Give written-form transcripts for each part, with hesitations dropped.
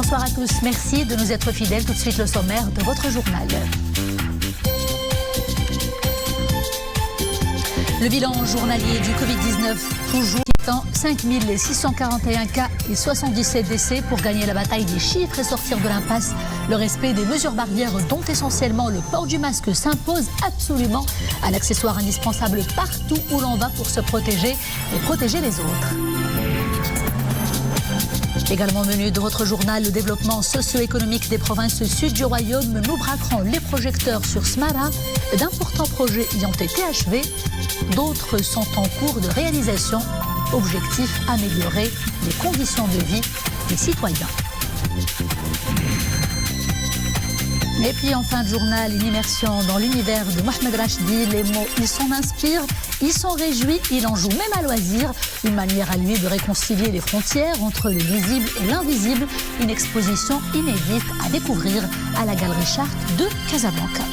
Bonsoir à tous, merci de nous être fidèles. Tout de suite le sommaire de votre journal. Le bilan journalier du Covid-19, toujours 5641 cas et 77 décès pour gagner la bataille des chiffres et sortir de l'impasse. Le respect des mesures barrières, dont essentiellement le port du masque, s'impose absolument, un accessoire indispensable partout où l'on va pour se protéger et protéger les autres. Également au menu de votre journal, le développement socio-économique des provinces sud du royaume. Nous braquerons les projecteurs sur Smara. D'importants projets y ont été achevés. D'autres sont en cours de réalisation. Objectif, améliorer les conditions de vie des citoyens. Et puis en fin de journal, une immersion dans l'univers de Mohamed Rachdi. Les mots, ils s'en inspirent, ils s'en réjouissent, il en joue même à loisir. Une manière à lui de réconcilier les frontières entre le visible et l'invisible. Une exposition inédite à découvrir à la Galerie Chartres de Casablanca.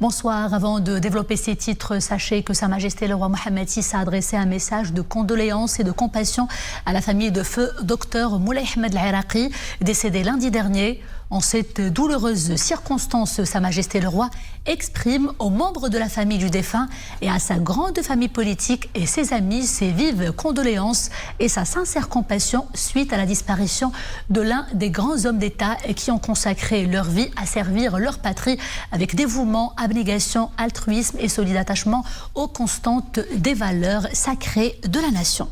Bonsoir. Avant de développer ces titres, sachez que Sa Majesté le roi Mohammed VI a adressé un message de condoléances et de compassion à la famille de feu Dr Moulay Ahmed Al-Iraqi, décédé lundi dernier. En cette douloureuse circonstance, Sa Majesté le roi exprime aux membres de la famille du défunt et à sa grande famille politique et ses amis ses vives condoléances et sa sincère compassion suite à la disparition de l'un des grands hommes d'État qui ont consacré leur vie à servir leur patrie avec dévouement, abnégation, altruisme et solide attachement aux constantes des valeurs sacrées de la nation.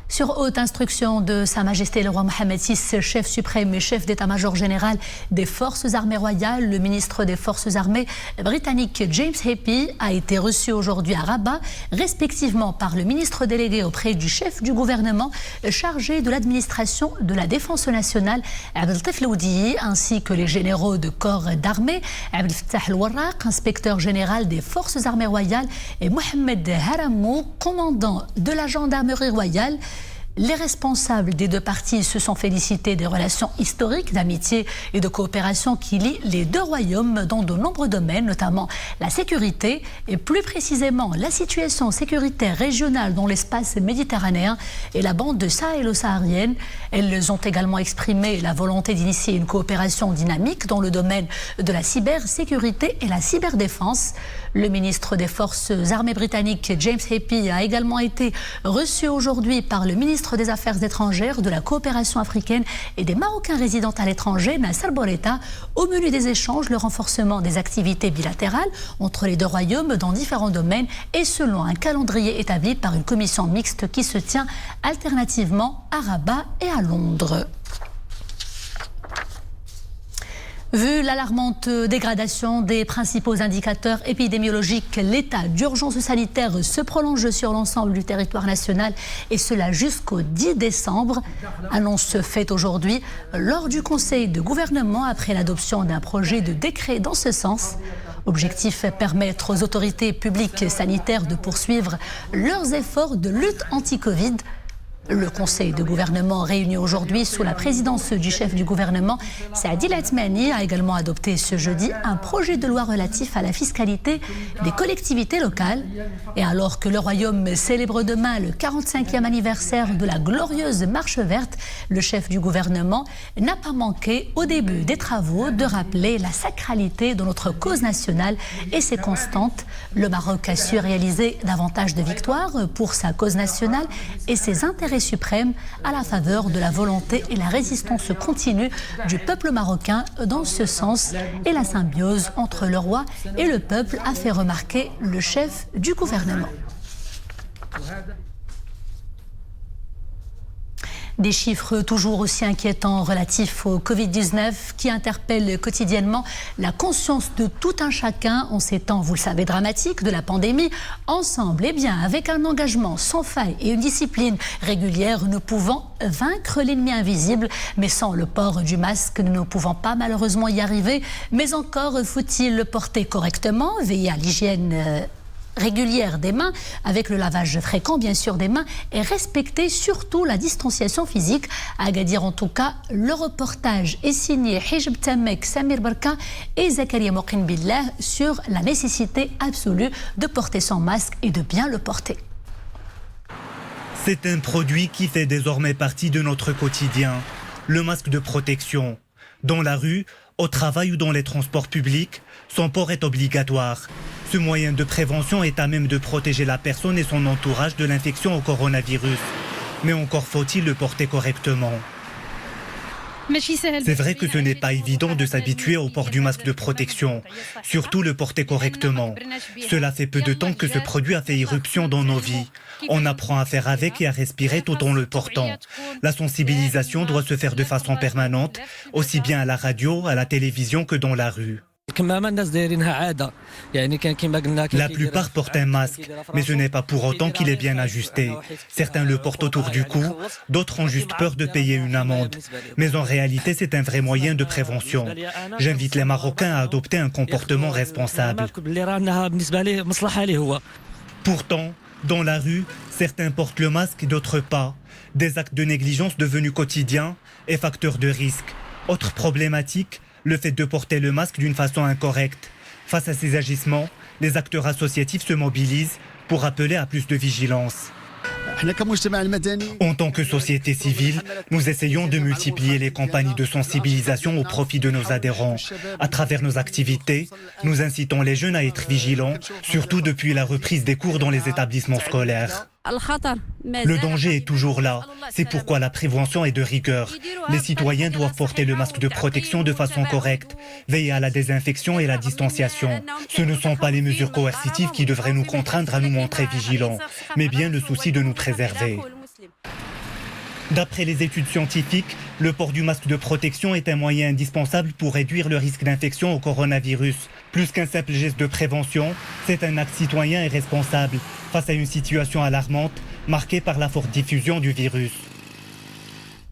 Sur haute instruction de Sa Majesté le roi Mohammed VI, chef suprême et chef d'état-major général des forces armées royales, le ministre des forces armées britannique James Heappey a été reçu aujourd'hui à Rabat, respectivement par le ministre délégué auprès du chef du gouvernement chargé de l'administration de la défense nationale, Abdeltif Loudiyi, ainsi que les généraux de corps d'armée, Abdelfattah El-Warraq, inspecteur général des forces armées royales, et Mohamed Haramou, commandant de la gendarmerie royale. Les responsables des deux parties se sont félicités des relations historiques d'amitié et de coopération qui lient les deux royaumes dans de nombreux domaines, notamment la sécurité et plus précisément la situation sécuritaire régionale dans l'espace méditerranéen et la bande sahélo-saharienne. Elles ont également exprimé la volonté d'initier une coopération dynamique dans le domaine de la cybersécurité et la cyberdéfense. Le ministre des Forces armées britanniques, James Heappey, a également été reçu aujourd'hui par le ministre des Affaires étrangères, de la coopération africaine et des Marocains résidant à l'étranger, Nasser Bourita. Au menu des échanges, le renforcement des activités bilatérales entre les deux royaumes dans différents domaines et selon un calendrier établi par une commission mixte qui se tient alternativement à Rabat et à Londres. Vu l'alarmante dégradation des principaux indicateurs épidémiologiques, l'état d'urgence sanitaire se prolonge sur l'ensemble du territoire national et cela jusqu'au 10 décembre. Annonce faite aujourd'hui lors du Conseil de gouvernement après l'adoption d'un projet de décret dans ce sens. Objectif, permettre aux autorités publiques sanitaires de poursuivre leurs efforts de lutte anti-Covid. Le Conseil de gouvernement réuni aujourd'hui sous la présidence du chef du gouvernement, Saadi Latmani, a également adopté ce jeudi un projet de loi relatif à la fiscalité des collectivités locales. Et alors que le Royaume célèbre demain le 45e anniversaire de la glorieuse Marche verte, le chef du gouvernement n'a pas manqué au début des travaux de rappeler la sacralité de notre cause nationale et ses constantes. Le Maroc a su réaliser davantage de victoires pour sa cause nationale et ses intérêts suprême à la faveur de la volonté et la résistance continue du peuple marocain dans ce sens et la symbiose entre le roi et le peuple, a fait remarquer le chef du gouvernement. Des chiffres toujours aussi inquiétants relatifs au Covid-19 qui interpellent quotidiennement la conscience de tout un chacun en ces temps, vous le savez, dramatiques de la pandémie. Ensemble, et bien, avec un engagement sans faille et une discipline régulière, nous pouvons vaincre l'ennemi invisible, mais sans le port du masque, nous ne pouvons pas malheureusement y arriver. Mais encore faut-il le porter correctement, veiller à l'hygiène régulière des mains, avec le lavage fréquent bien sûr des mains, et respecter surtout la distanciation physique. À Agadir en tout cas, le reportage est signé Hijb Tamek, Samir Barka et Zakaria Moqin Billah sur la nécessité absolue de porter son masque et de bien le porter. C'est un produit qui fait désormais partie de notre quotidien, le masque de protection. Dans la rue, au travail ou dans les transports publics, son port est obligatoire. Ce moyen de prévention est à même de protéger la personne et son entourage de l'infection au coronavirus. Mais encore faut-il le porter correctement. C'est vrai que ce n'est pas évident de s'habituer au port du masque de protection, surtout le porter correctement. Cela fait peu de temps que ce produit a fait irruption dans nos vies. On apprend à faire avec et à respirer tout en le portant. La sensibilisation doit se faire de façon permanente, aussi bien à la radio, à la télévision que dans la rue. La plupart portent un masque, mais ce n'est pas pour autant qu'il est bien ajusté. Certains le portent autour du cou, d'autres ont juste peur de payer une amende. Mais en réalité, c'est un vrai moyen de prévention. J'invite les Marocains à adopter un comportement responsable. Pourtant, dans la rue, certains portent le masque et d'autres pas. Des actes de négligence devenus quotidiens et facteurs de risque. Autre problématique, le fait de porter le masque d'une façon incorrecte. Face à ces agissements, les acteurs associatifs se mobilisent pour appeler à plus de vigilance. En tant que société civile, nous essayons de multiplier les campagnes de sensibilisation au profit de nos adhérents. À travers nos activités, nous incitons les jeunes à être vigilants, surtout depuis la reprise des cours dans les établissements scolaires. Le danger est toujours là. C'est pourquoi la prévention est de rigueur. Les citoyens doivent porter le masque de protection de façon correcte, veiller à la désinfection et la distanciation. Ce ne sont pas les mesures coercitives qui devraient nous contraindre à nous montrer vigilants, mais bien le souci de nous préserver. D'après les études scientifiques, le port du masque de protection est un moyen indispensable pour réduire le risque d'infection au coronavirus. Plus qu'un simple geste de prévention, c'est un acte citoyen et responsable face à une situation alarmante marquée par la forte diffusion du virus.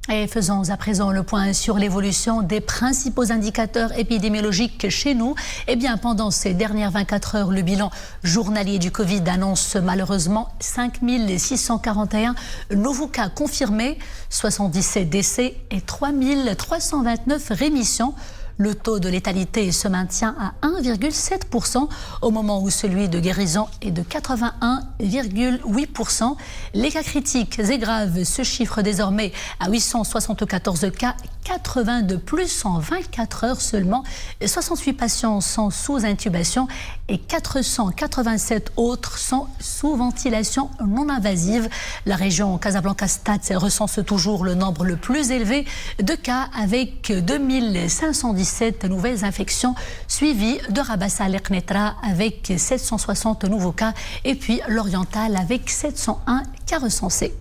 Et faisons à présent le point sur l'évolution des principaux indicateurs épidémiologiques chez nous. Eh bien, pendant ces dernières 24 heures, le bilan journalier du Covid annonce malheureusement 5 641 nouveaux cas confirmés, 77 décès et 3 329 rémissions. Le taux de létalité se maintient à 1,7% au moment où celui de guérison est de 81,8%. Les cas critiques et graves se chiffrent désormais à 874 cas, 80 de plus en 24 heures seulement. 68 patients sont sous intubation et 487 autres sont sous ventilation non invasive. La région Casablanca-Stats recense toujours le nombre le plus élevé de cas avec 2517 nouvelles infections suivies de Rabat Saleh Knetra avec 760 nouveaux cas et puis l'Oriental avec 701 cas recensés.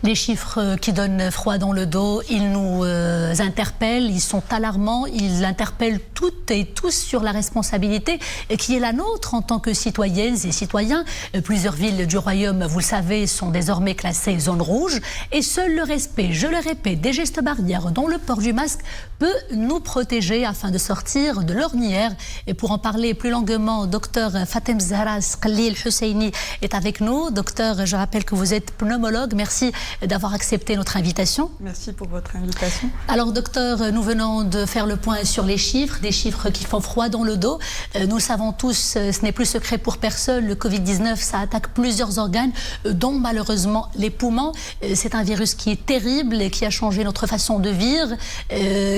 Les chiffres qui donnent froid dans le dos, ils nous interpellent, ils sont alarmants, ils interpellent toutes et tous sur la responsabilité qui est la nôtre en tant que citoyennes et citoyens. Plusieurs villes du royaume, vous le savez, sont désormais classées zone rouge et seul le respect, je le répète, des gestes barrières dont le port du masque peut nous protéger afin de sortir de l'ornière. Et pour en parler plus longuement, docteur Fatem Zahra Sqallil Husseini est avec nous. Docteur, je rappelle que vous êtes pneumologue. Merci d'avoir accepté notre invitation. Merci pour votre invitation. Alors docteur, nous venons de faire le point sur les chiffres, des chiffres qui font froid dans le dos. Nous le savons tous, ce n'est plus secret pour personne, le Covid-19, ça attaque plusieurs organes, dont malheureusement les poumons. C'est un virus qui est terrible et qui a changé notre façon de vivre,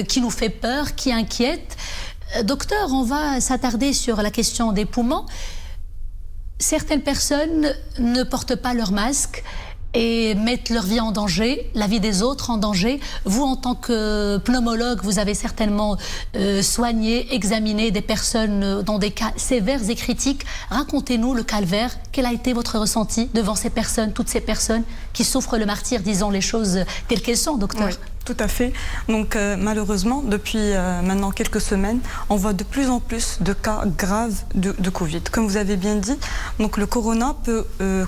qui nous fait peur, qui inquiète. Docteur, on va s'attarder sur la question des poumons. Certaines personnes ne portent pas leur masque et mettent leur vie en danger, la vie des autres en danger. Vous, en tant que pneumologue, vous avez certainement soigné, examiné des personnes dans des cas sévères et critiques. Racontez-nous le calvaire. Quel a été votre ressenti devant ces personnes, toutes ces personnes qui souffrent le martyre, disons les choses telles qu'elles sont, docteur? Oui. Tout à fait. Donc malheureusement, depuis maintenant quelques semaines, on voit de plus en plus de cas graves de Covid. Comme vous avez bien dit, donc le corona peut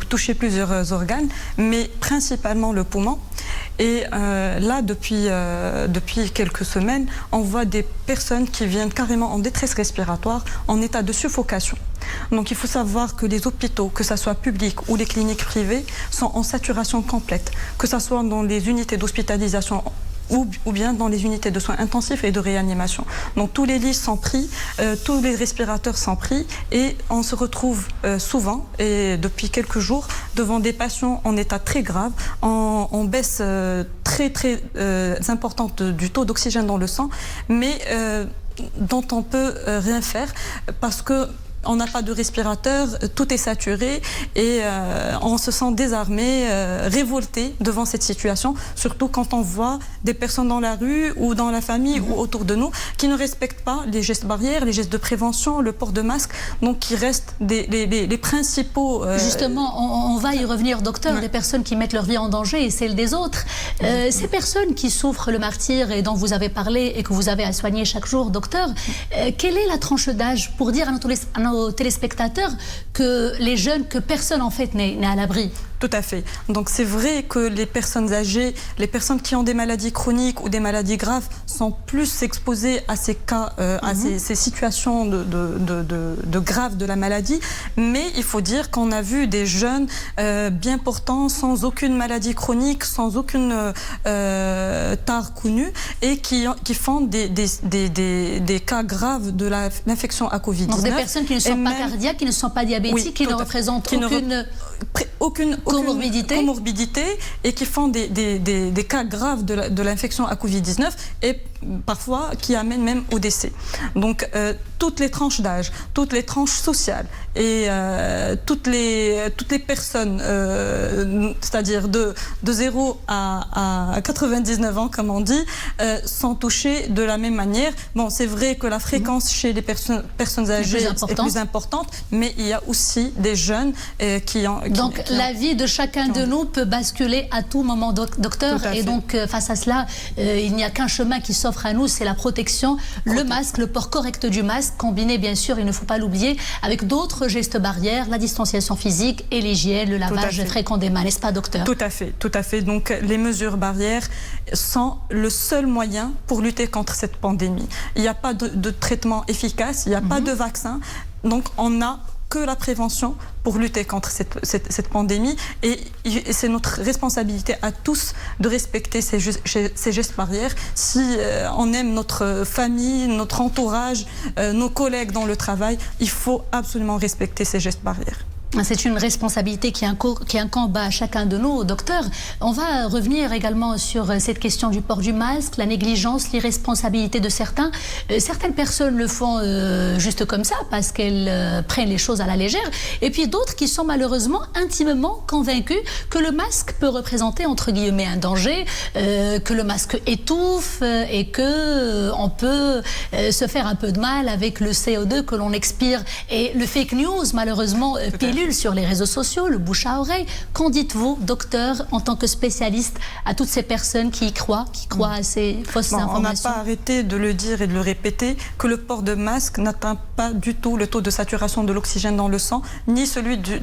toucher plusieurs organes, mais principalement le poumon. Et là, depuis quelques semaines, on voit des personnes qui viennent carrément en détresse respiratoire, en état de suffocation. Donc il faut savoir que les hôpitaux, que ce soit publics ou les cliniques privées, sont en saturation complète, que ce soit dans les unités d'hospitalisation ou bien dans les unités de soins intensifs et de réanimation. Donc tous les lits sont pris, tous les respirateurs sont pris et on se retrouve souvent et depuis quelques jours devant des patients en état très grave, en baisse très importante du taux d'oxygène dans le sang, mais dont on peut rien faire parce que on n'a pas de respirateur, tout est saturé et on se sent désarmé, révolté devant cette situation, surtout quand on voit des personnes dans la rue ou dans la famille ou autour de nous qui ne respectent pas les gestes barrières, les gestes de prévention, le port de masque, donc qui restent les principaux... Justement, on va y revenir, docteur, les personnes qui mettent leur vie en danger et celle des autres. Ces personnes qui souffrent le martyre et dont vous avez parlé et que vous avez à soigner chaque jour, docteur, quelle est la tranche d'âge pour dire à nos téléspectateurs que les jeunes, que personne en fait n'est à l'abri? Tout à fait. Donc c'est vrai que les personnes âgées, les personnes qui ont des maladies chroniques ou des maladies graves sont plus exposées à ces cas, à ces situations de graves de la maladie. Mais il faut dire qu'on a vu des jeunes bien portants, sans aucune maladie chronique, sans aucune tare connue et qui font des cas graves de l'infection à Covid-19. Donc des personnes qui ne sont pas cardiaques, qui ne sont pas diabétiques, qui ne représentent aucune comorbidité et qui font des cas graves de l'infection à Covid-19 et parfois qui amènent même au décès. Donc toutes les tranches d'âge, toutes les tranches sociales et toutes les personnes, c'est-à-dire de 0 à 99 ans, comme on dit, sont touchées de la même manière. Bon, c'est vrai que la fréquence chez les personnes âgées est plus importante, mais il y a aussi des jeunes qui ont... Donc la vie de chacun de nous peut basculer à tout moment, docteur. Et donc face à cela, il n'y a qu'un chemin qui s'offre à nous, c'est la protection, le masque, le port correct du masque, combiné bien sûr, il ne faut pas l'oublier, avec d'autres gestes barrières, la distanciation physique et l'hygiène, le lavage fréquent des mains, n'est-ce pas docteur? Tout à fait, tout à fait. Donc les mesures barrières sont le seul moyen pour lutter contre cette pandémie. Il n'y a pas de traitement efficace, il n'y a pas de vaccin, donc on n'a que la prévention pour lutter contre cette pandémie et c'est notre responsabilité à tous de respecter ces gestes barrières. Si on aime notre famille, notre entourage, nos collègues dans le travail, il faut absolument respecter ces gestes barrières. C'est une responsabilité qui incombe à chacun de nous, docteur. On va revenir également sur cette question du port du masque, la négligence, l'irresponsabilité de certains. Certaines personnes le font juste comme ça, parce qu'elles prennent les choses à la légère. Et puis d'autres qui sont malheureusement intimement convaincus que le masque peut représenter, entre guillemets, un danger, que le masque étouffe et qu'on peut se faire un peu de mal avec le CO2 que l'on expire. Et le fake news, malheureusement, pilule sur les réseaux sociaux, le bouche à oreille. Qu'en dites-vous, docteur, en tant que spécialiste, à toutes ces personnes qui y croient, à ces fausses informations? On n'a pas arrêté de le dire et de le répéter, que le port de masque n'atteint pas du tout le taux de saturation de l'oxygène dans le sang, ni celui du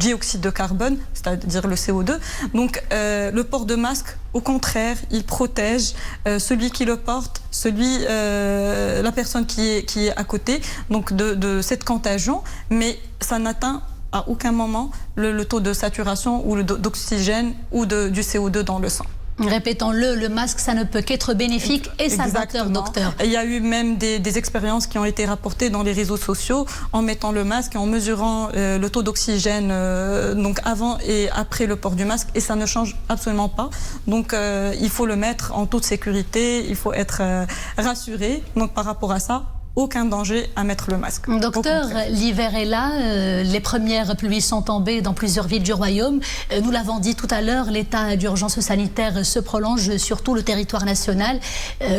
dioxyde de carbone, c'est-à-dire le CO2. Donc le port de masque, au contraire, il protège celui qui le porte, la personne qui est à côté, donc de cette contagion, mais ça n'atteint à aucun moment le taux de saturation ou d'oxygène ou du CO2 dans le sang. Répétons-le, le masque, ça ne peut qu'être bénéfique et salvateur, docteur. Il y a eu même des expériences qui ont été rapportées dans les réseaux sociaux en mettant le masque et en mesurant le taux d'oxygène donc avant et après le port du masque, et ça ne change absolument pas. Donc il faut le mettre en toute sécurité, il faut être rassuré. Donc par rapport à ça, aucun danger à mettre le masque. Docteur, l'hiver est là, les premières pluies sont tombées dans plusieurs villes du royaume. Nous l'avons dit tout à l'heure, l'état d'urgence sanitaire se prolonge sur tout le territoire national.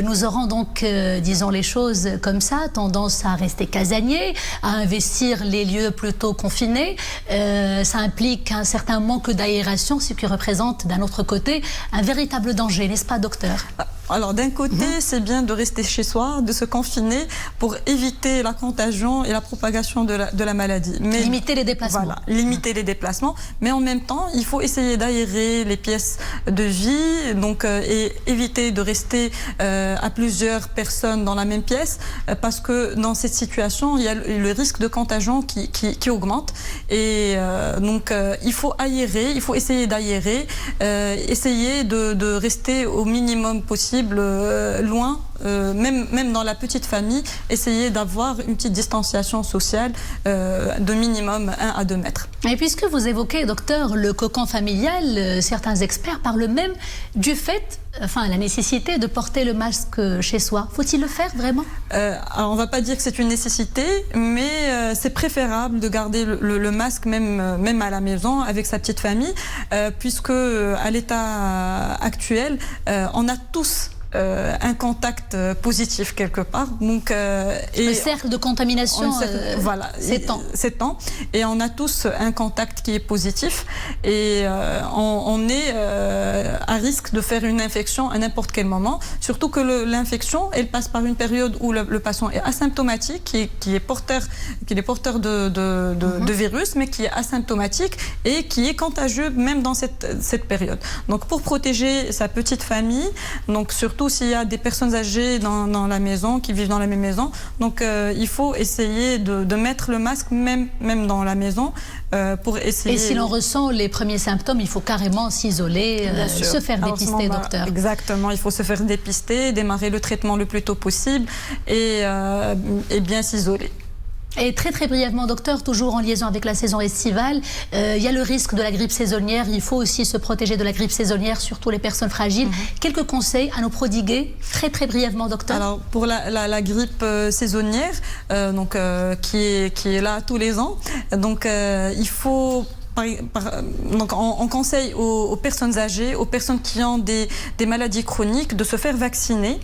Nous aurons donc, disons les choses comme ça, tendance à rester casaniers, à investir les lieux plutôt confinés. Ça implique un certain manque d'aération, ce qui représente d'un autre côté un véritable danger, n'est-ce pas, docteur? Alors d'un côté, c'est bien de rester chez soi, de se confiner pour éviter la contagion et la propagation de la maladie. Mais limiter les déplacements. Voilà, limiter les déplacements. Mais en même temps, il faut essayer d'aérer les pièces de vie, donc et éviter de rester à plusieurs personnes dans la même pièce, parce que dans cette situation, il y a le risque de contagion qui augmente. Et donc il faut aérer, il faut essayer d'aérer, essayer de rester au minimum possible loin, même dans la petite famille, essayer d'avoir une petite distanciation sociale de minimum 1 à 2 mètres. Et puisque vous évoquez, docteur, le cocon familial, certains experts parlent même du fait, la nécessité de porter le masque chez soi. Faut-il le faire vraiment? Alors on ne va pas dire que c'est une nécessité, mais c'est préférable de garder le masque même à la maison avec sa petite famille, puisque à l'état actuel, on a tous un contact positif quelque part. Donc, le cercle de contamination s'étend. Et on a tous un contact qui est positif. Et on est à risque de faire une infection à n'importe quel moment. Surtout que l'infection, elle passe par une période où le patient est asymptomatique, qui est porteur de virus, mais qui est asymptomatique et qui est contagieux même dans cette période. Donc pour protéger sa petite famille, donc surtout s'il y a des personnes âgées dans la maison, qui vivent dans la même maison. Donc il faut essayer de mettre le masque même dans la maison pour essayer... Et si l'on ressent les premiers symptômes, il faut carrément s'isoler, se faire dépister, docteur. Exactement, il faut se faire dépister, démarrer le traitement le plus tôt possible et bien s'isoler. Et très très brièvement, docteur, toujours en liaison avec la saison estivale, il y a le risque de la grippe saisonnière. Il faut aussi se protéger de la grippe saisonnière, surtout les personnes fragiles. Quelques conseils à nous prodiguer, très très brièvement, docteur. Alors pour la grippe saisonnière, qui est là tous les ans, donc il faut... Donc on conseille aux personnes âgées, aux personnes qui ont des maladies chroniques de se faire vacciner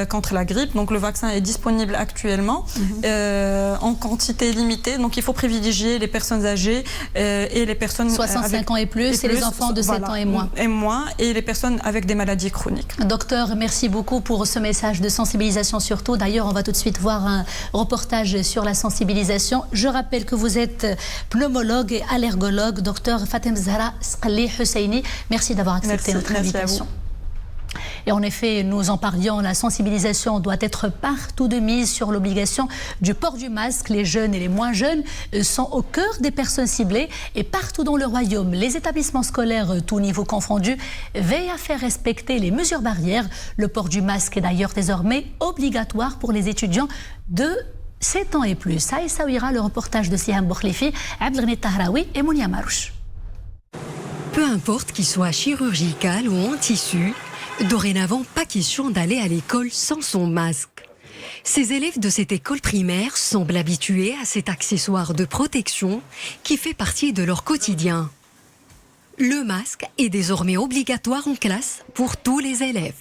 contre la grippe. Donc le vaccin est disponible actuellement en quantité limitée. Donc il faut privilégier les personnes âgées et les personnes 65 ans et plus, et les enfants de 7 ans et moins. Et les personnes avec des maladies chroniques. Docteur, merci beaucoup pour ce message de sensibilisation surtout. D'ailleurs, on va tout de suite voir un reportage sur la sensibilisation. Je rappelle que vous êtes pneumologue et allergologue. Docteur Fatem Zahra Sqali Husseini, merci d'avoir accepté notre invitation. Et en effet, nous en parlions, la sensibilisation doit être partout de mise sur l'obligation du port du masque. Les jeunes et les moins jeunes sont au cœur des personnes ciblées et partout dans le royaume, les établissements scolaires, tous niveaux confondus, veillent à faire respecter les mesures barrières. Le port du masque est d'ailleurs désormais obligatoire pour les étudiants de 7 ans et plus. Ça et Sawira, le reportage de Siham Boukhlifi, Abdelghani Tahraoui et Mounia Marouche. Peu importe qu'il soit chirurgical ou en tissu, dorénavant pas question d'aller à l'école sans son masque. Ces élèves de cette école primaire semblent habitués à cet accessoire de protection qui fait partie de leur quotidien. Le masque est désormais obligatoire en classe pour tous les élèves.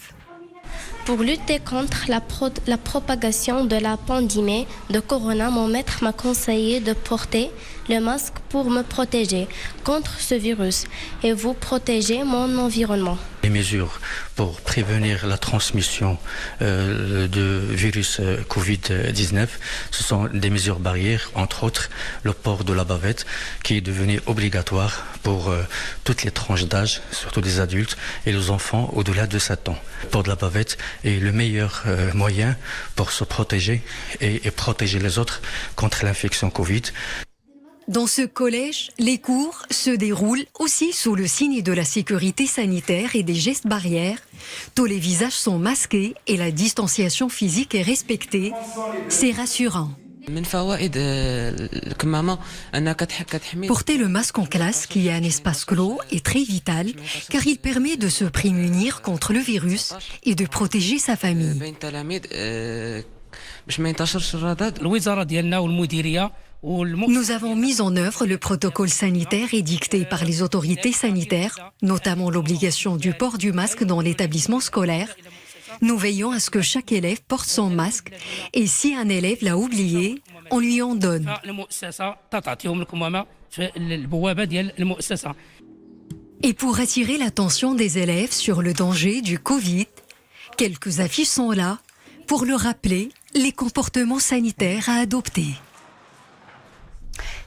Pour lutter contre la propagation de la pandémie de Corona, mon maître m'a conseillé de porter le masque pour me protéger contre ce virus et vous protéger mon environnement. Les mesures pour prévenir la transmission de virus Covid-19, ce sont des mesures barrières, entre autres le port de la bavette qui est devenu obligatoire pour toutes les tranches d'âge, surtout les adultes et les enfants au-delà de 7 ans. Le port de la bavette est le meilleur moyen pour se protéger et protéger les autres contre l'infection Covid. Dans ce collège, les cours se déroulent aussi sous le signe de la sécurité sanitaire et des gestes barrières. Tous les visages sont masqués et la distanciation physique est respectée. C'est rassurant. Porter le masque en classe, qui est un espace clos, est très vital car il permet de se prémunir contre le virus et de protéger sa famille. Nous avons mis en œuvre le protocole sanitaire édicté par les autorités sanitaires, notamment l'obligation du port du masque dans l'établissement scolaire. Nous veillons à ce que chaque élève porte son masque et si un élève l'a oublié, on lui en donne. Et pour attirer l'attention des élèves sur le danger du Covid, Quelques affiches sont là pour le rappeler les comportements sanitaires à adopter.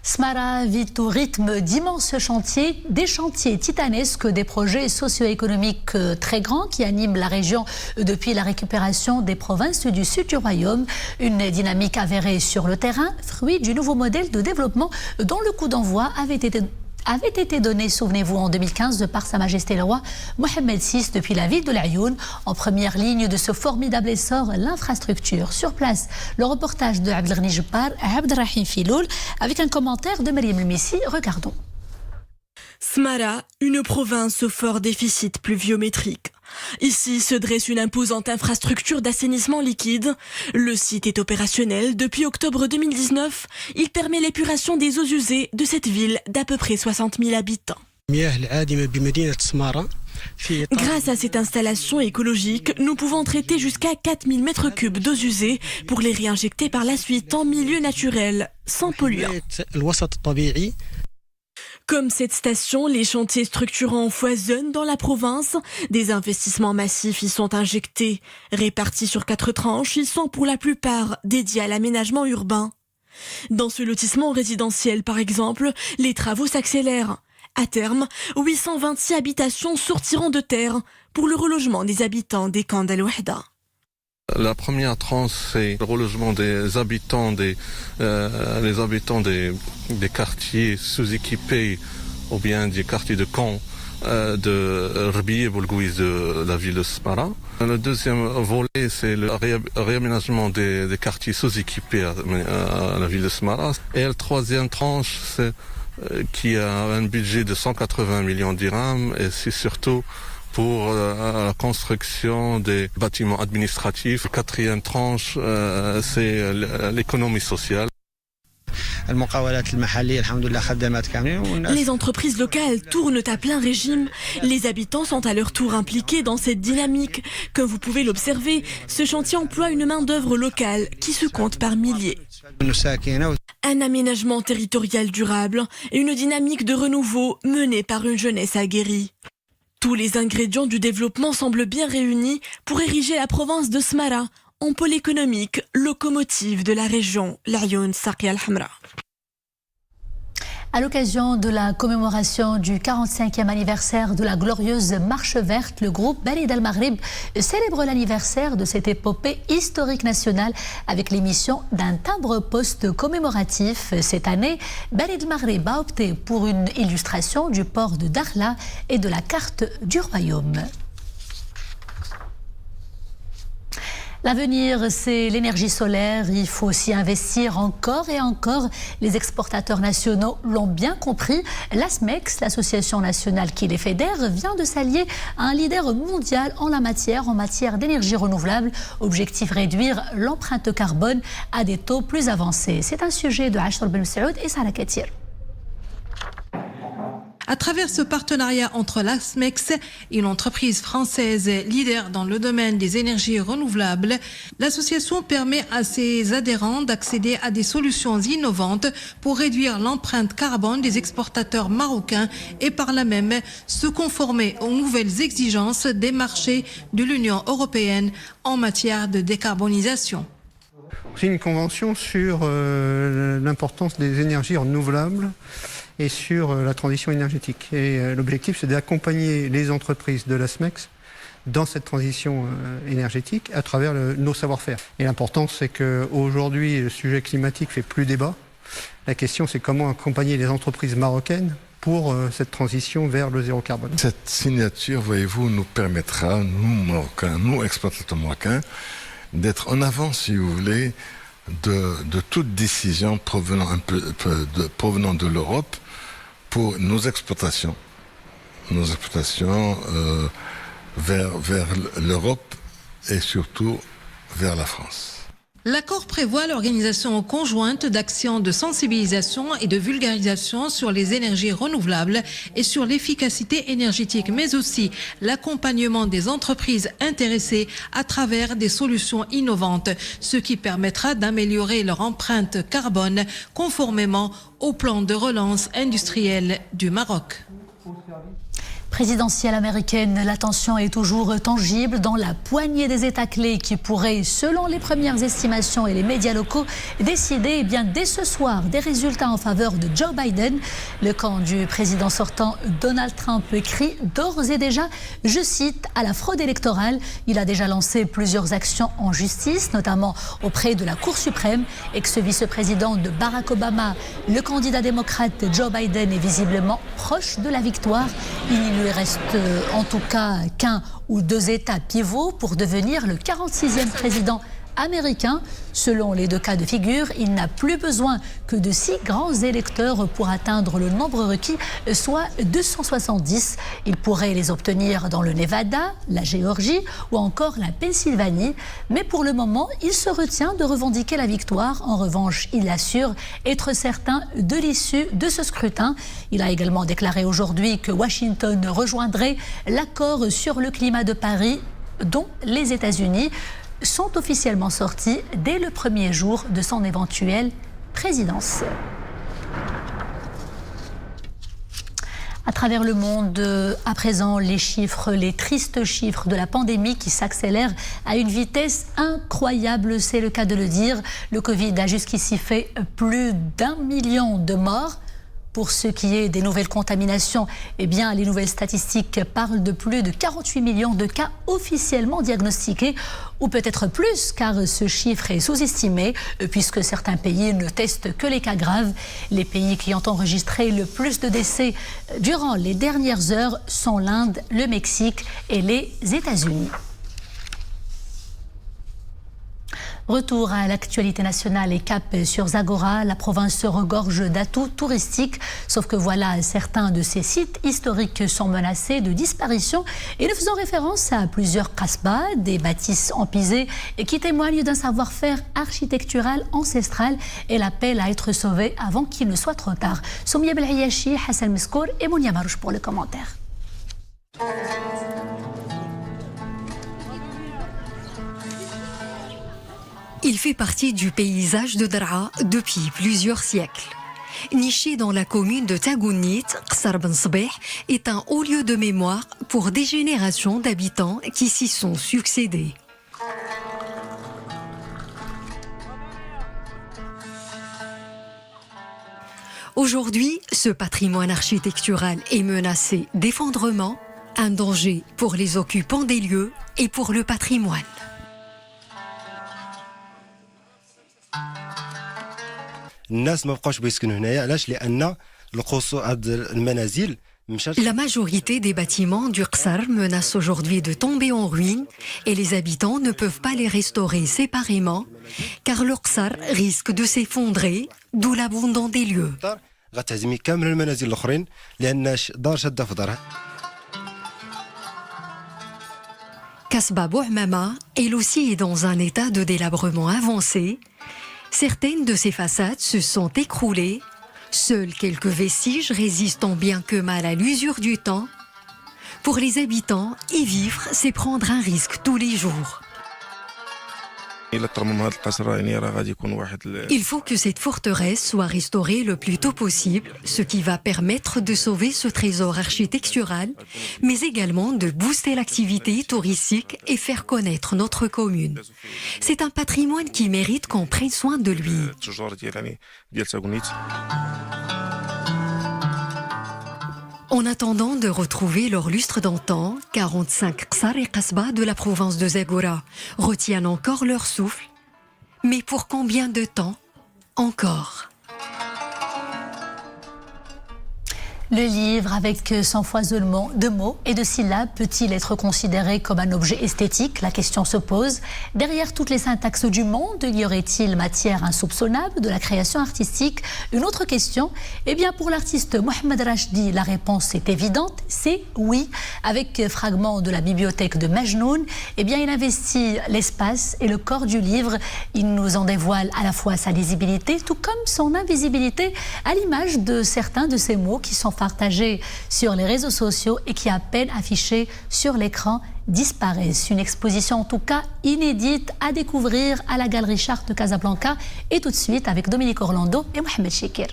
Smara vit au rythme d'immenses chantiers, des chantiers titanesques, des projets socio-économiques très grands qui animent la région depuis la récupération des provinces du sud du royaume. Une dynamique avérée sur le terrain, fruit du nouveau modèle de développement dont le coup d'envoi avait été donné, souvenez-vous, en 2015 par Sa Majesté le Roi Mohamed VI depuis la ville de l'Aïoun. En première ligne de ce formidable essor, l'infrastructure. Sur place, le reportage de Abdelghani Jebbar, Abdelrahim Filoul, avec un commentaire de Mariam Elmissi. Regardons. Smara, une province au fort déficit pluviométrique. Ici se dresse une imposante infrastructure d'assainissement liquide. Le site est opérationnel depuis octobre 2019. Il permet l'épuration des eaux usées de cette ville d'à peu près 60 000 habitants. Grâce à cette installation écologique, nous pouvons traiter jusqu'à 4000 mètres cubes d'eau usée pour les réinjecter par la suite en milieu naturel, sans polluants. Comme cette station, les chantiers structurants foisonnent dans la province. Des investissements massifs y sont injectés. Répartis sur 4 tranches, ils sont pour la plupart dédiés à l'aménagement urbain. Dans ce lotissement résidentiel, par exemple, les travaux s'accélèrent. À terme, 826 habitations sortiront de terre pour le relogement des habitants des camps d'Al-Wahda. La première tranche, c'est le relogement des habitants, des quartiers sous-équipés ou bien des quartiers de camps de Rbi et Boulgouiz de la ville de Smara. Le deuxième volet, c'est le réaménagement des quartiers sous-équipés à la ville de Smara. Et la troisième tranche, c'est qui a un budget de 180 millions de dirhams et c'est surtout pour la construction des bâtiments administratifs. La quatrième tranche, c'est l'économie sociale. Les entreprises locales tournent à plein régime. Les habitants sont à leur tour impliqués dans cette dynamique. Comme vous pouvez l'observer, ce chantier emploie une main-d'œuvre locale qui se compte par milliers. Un aménagement territorial durable et une dynamique de renouveau menée par une jeunesse aguerrie. Tous les ingrédients du développement semblent bien réunis pour ériger la province de Smara en pôle économique, locomotive de la région, l'Aïoun Saqiya al-Hamra. À l'occasion de la commémoration du 45e anniversaire de la glorieuse Marche verte, le groupe Balid al-Maghrib célèbre l'anniversaire de cette épopée historique nationale avec l'émission d'un timbre-poste commémoratif. Cette année, Balid al-Maghrib a opté pour une illustration du port de Dakhla et de la carte du royaume. L'avenir, c'est l'énergie solaire. Il faut s'y investir encore et encore. Les exportateurs nationaux l'ont bien compris. L'ASMEX, l'association nationale qui les fédère, vient de s'allier à un leader mondial en matière d'énergie renouvelable. Objectif, réduire l'empreinte carbone à des taux plus avancés. C'est un sujet de Ashtar Ben Saoud et Sarah Katir. À travers ce partenariat entre l'ASMEX et une entreprise française leader dans le domaine des énergies renouvelables, l'association permet à ses adhérents d'accéder à des solutions innovantes pour réduire l'empreinte carbone des exportateurs marocains et par là même se conformer aux nouvelles exigences des marchés de l'Union européenne en matière de décarbonisation. C'est une convention sur l'importance des énergies renouvelables et sur la transition énergétique. Et l'objectif, c'est d'accompagner les entreprises de l'ASMEX dans cette transition énergétique à travers nos savoir-faire. Et l'important, c'est qu'aujourd'hui, le sujet climatique fait plus débat. La question, c'est comment accompagner les entreprises marocaines pour cette transition vers le zéro carbone. Cette signature, voyez-vous, nous permettra, nous Marocains, nous exploitateurs marocains, d'être en avant, si vous voulez, de toute décision provenant de l'Europe pour nos exportations vers l'Europe et surtout vers la France. L'accord prévoit l'organisation conjointe d'actions de sensibilisation et de vulgarisation sur les énergies renouvelables et sur l'efficacité énergétique, mais aussi l'accompagnement des entreprises intéressées à travers des solutions innovantes, ce qui permettra d'améliorer leur empreinte carbone conformément au plan de relance industrielle du Maroc. Présidentielle américaine, la tension est toujours tangible dans la poignée des États clés qui pourraient, selon les premières estimations et les médias locaux, décider dès ce soir des résultats en faveur de Joe Biden. Le camp du président sortant Donald Trump crie d'ores et déjà, je cite, à la fraude électorale. Il a déjà lancé plusieurs actions en justice, notamment auprès de la Cour suprême. Ex-vice-président de Barack Obama, le candidat démocrate Joe Biden est visiblement proche de la victoire. Il ne lui reste en tout cas qu'un ou deux États pivots pour devenir le 46e président américain. Selon les deux cas de figure, il n'a plus besoin que de 6 grands électeurs pour atteindre le nombre requis, soit 270. Il pourrait les obtenir dans le Nevada, la Géorgie ou encore la Pennsylvanie. Mais pour le moment, il se retient de revendiquer la victoire. En revanche, il assure être certain de l'issue de ce scrutin. Il a également déclaré aujourd'hui que Washington rejoindrait l'accord sur le climat de Paris, dont les États-Unis sont officiellement sortis dès le premier jour de son éventuelle présidence. À travers le monde, à présent, les tristes chiffres de la pandémie qui s'accélèrent à une vitesse incroyable, c'est le cas de le dire. Le Covid a jusqu'ici fait plus d'1 million de morts. Pour ce qui est des nouvelles contaminations, les nouvelles statistiques parlent de plus de 48 millions de cas officiellement diagnostiqués, ou peut-être plus, car ce chiffre est sous-estimé, puisque certains pays ne testent que les cas graves. Les pays qui ont enregistré le plus de décès durant les dernières heures sont l'Inde, le Mexique et les États-Unis. Retour à l'actualité nationale et cap sur Zagora. La province regorge d'atouts touristiques, sauf que voilà, certains de ces sites historiques sont menacés de disparition. Et nous faisons référence à plusieurs kasbahs, des bâtisses empisées et qui témoignent d'un savoir-faire architectural ancestral et l'appel à être sauvé avant qu'il ne soit trop tard. Soumia Belhayachi, Hassan Meskour et Mounia Marouche pour le commentaire. Il fait partie du paysage de Daraa depuis plusieurs siècles. Niché dans la commune de Tagounit, Qsar Ben Sabih est un haut lieu de mémoire pour des générations d'habitants qui s'y sont succédés. Aujourd'hui, ce patrimoine architectural est menacé d'effondrement, un danger pour les occupants des lieux et pour le patrimoine. La majorité des bâtiments du Qsar menacent aujourd'hui de tomber en ruine et les habitants ne peuvent pas les restaurer séparément car le Qsar risque de s'effondrer, d'où l'abandon des lieux. Kasbah Bouhmama, elle aussi, est dans un état de délabrement avancé. Certaines de ces façades se sont écroulées. Seuls quelques vestiges résistent tant bien que mal à l'usure du temps. Pour les habitants, y vivre, c'est prendre un risque tous les jours. Il faut que cette forteresse soit restaurée le plus tôt possible, ce qui va permettre de sauver ce trésor architectural, mais également de booster l'activité touristique et faire connaître notre commune. C'est un patrimoine qui mérite qu'on prenne soin de lui. En attendant de retrouver leur lustre d'antan, 45 Qsar et Kasbah de la province de Zagora retiennent encore leur souffle. Mais pour combien de temps encore ? Le livre, avec son foisonnement de mots et de syllabes, peut-il être considéré comme un objet esthétique ? La question se pose. Derrière toutes les syntaxes du monde, y aurait-il matière insoupçonnable de la création artistique ? Une autre question, pour l'artiste Mohamed Rachdi, la réponse est évidente, c'est oui. Avec fragments de la bibliothèque de Majnoun, il investit l'espace et le corps du livre. Il nous en dévoile à la fois sa lisibilité, tout comme son invisibilité, à l'image de certains de ces mots qui sont partagés sur les réseaux sociaux et qui, à peine affichés sur l'écran, disparaissent. Une exposition en tout cas inédite à découvrir à la Galerie Charte de Casablanca. Et tout de suite avec Dominique Orlando et Mohamed Chekir.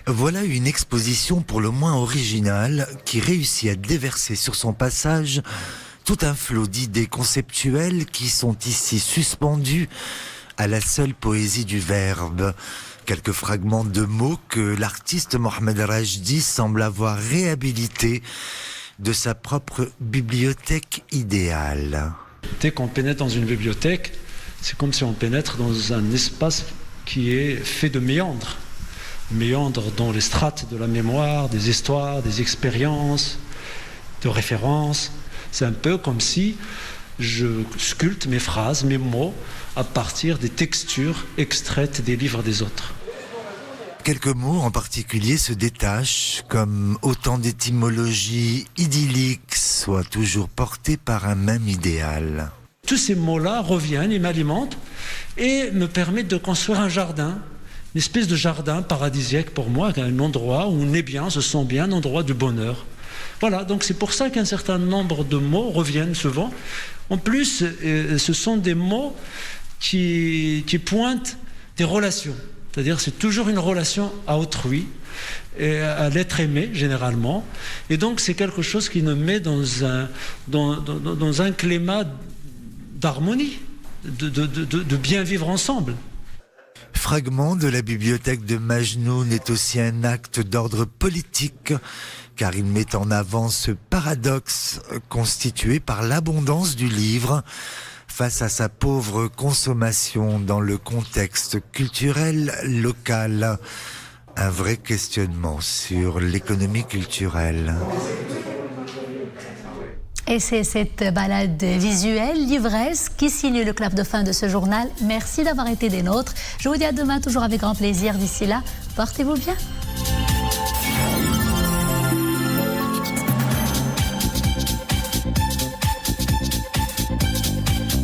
Voilà une exposition pour le moins originale qui réussit à déverser sur son passage tout un flot d'idées conceptuelles qui sont ici suspendues à la seule poésie du verbe. Quelques fragments de mots que l'artiste Mohamed Rajdi semble avoir réhabilités de sa propre bibliothèque idéale. Dès qu'on pénètre dans une bibliothèque, c'est comme si on pénètre dans un espace qui est fait de méandres. Méandres dans les strates de la mémoire, des histoires, des expériences, de références. C'est un peu comme si je sculpte mes phrases, mes mots, à partir des textures extraites des livres des autres. Quelques mots en particulier se détachent, comme autant d'étymologies idylliques, soit toujours portées par un même idéal. Tous ces mots-là reviennent, ils m'alimentent et me permettent de construire un jardin, une espèce de jardin paradisiaque pour moi, un endroit où on est bien, on se sent bien, un endroit de bonheur. Voilà, donc c'est pour ça qu'un certain nombre de mots reviennent souvent. En plus, ce sont des mots qui pointent des relations. C'est-à-dire c'est toujours une relation à autrui, et à l'être aimé généralement. Et donc c'est quelque chose qui nous met dans un climat d'harmonie, de bien vivre ensemble. Fragment de la bibliothèque de Majnoun est aussi un acte d'ordre politique, car il met en avant ce paradoxe constitué par l'abondance du livre face à sa pauvre consommation dans le contexte culturel local. Un vrai questionnement sur l'économie culturelle. Et c'est cette balade visuelle, l'ivresse, qui signe le clap de fin de ce journal. Merci d'avoir été des nôtres. Je vous dis à demain, toujours avec grand plaisir. D'ici là, portez-vous bien.